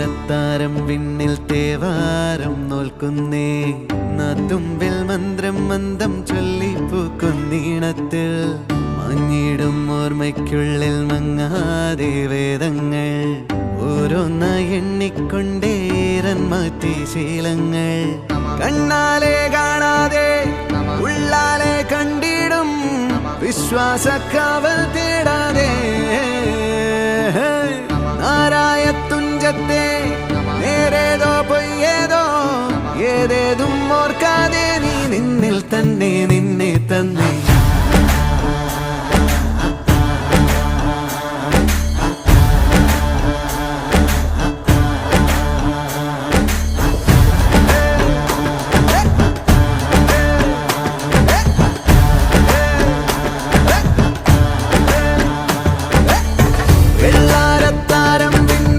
അത്താരം വിണ്ണിൽ തേവാരം നോൽക്കുന്നേ നാത്തുമ്പിൽ മന്ത്രം മന്ദം ചൊല്ലിപ്പൂക്കുന്നീണത്തിൽ മങ്ങിടും ഓർമ്മയ്ക്കുള്ളിൽ മങ്ങാതെ വേദങ്ങൾ ഓരോന്നായി എണ്ണിക്കൊണ്ടേരൻ മാറ്റി ശീലങ്ങൾ കണ്ണാലെ കാണാതെ ഉള്ളാലെ കണ്ടിടും വിശ്വാസക്കാവൽ തേടാതെ നാരായ തുഞ്ചത്തെ നേരേതോ പൊയ്യേതോ ഏതേതും ഓർക്കാതെ നീ നിന്നിൽ തന്നെ നിന്നെ തന്നെ